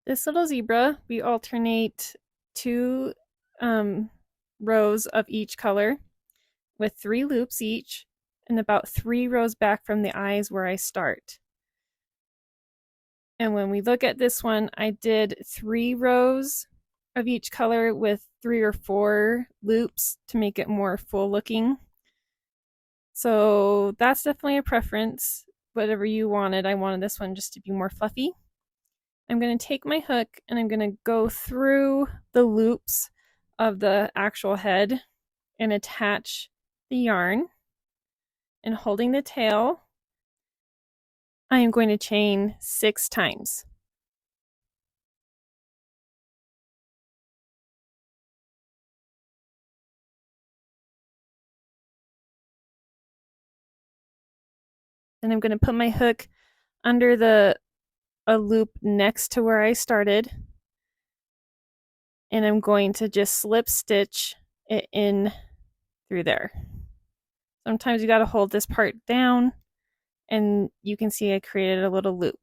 This little zebra, we alternate two rows of each color with 3 loops each and about 3 rows back from the eyes where I start. And when we look at this one, I did 3 rows of each color with 3 or 4 loops to make it more full looking. So that's definitely a preference. Whatever you wanted, I wanted this one just to be more fluffy. I'm going to take my hook and I'm going to go through the loops of the actual head and attach the yarn. And holding the tail, I am going to chain 6 times. Then I'm going to put my hook under a loop next to where I started, and I'm going to just slip stitch it in through there. Sometimes you got to hold this part down, and you can see I created a little loop.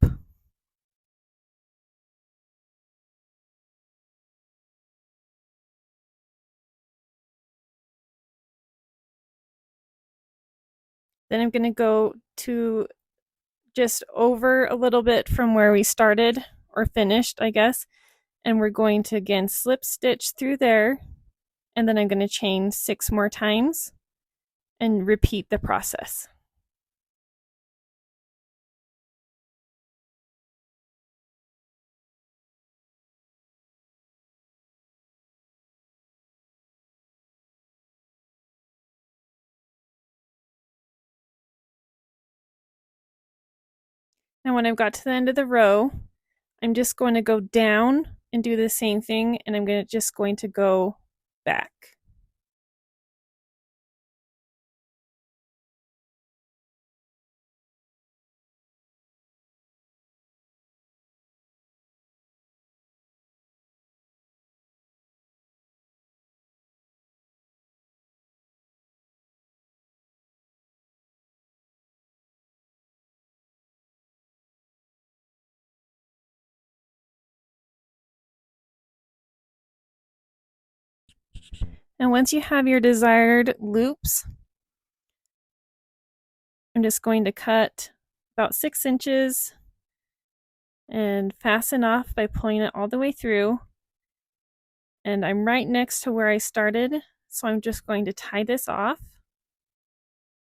Then I'm going to go to just over a little bit from where we started, or finished, I guess, and we're going to again slip stitch through there, and then I'm going to chain 6 more times and repeat the process. Now when I've got to the end of the row, I'm just going to go down and do the same thing, and I'm just going to go back. And once you have your desired loops, I'm just going to cut about 6 inches and fasten off by pulling it all the way through. And I'm right next to where I started, so I'm just going to tie this off.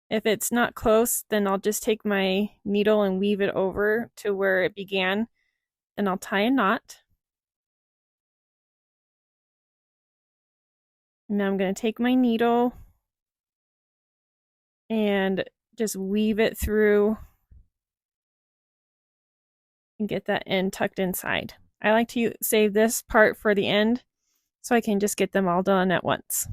If it's not close, then I'll just take my needle and weave it over to where it began, and I'll tie a knot. Now I'm going to take my needle and just weave it through and get that end tucked inside. I like to save this part for the end so I can just get them all done at once.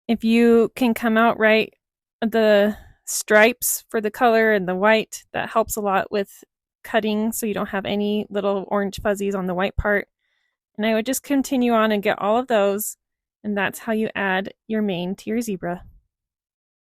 If you can come out right, the stripes for the color and the white, that helps a lot with cutting so you don't have any little orange fuzzies on the white part. And I would just continue on and get all of those, and that's how you add your mane to your zebra.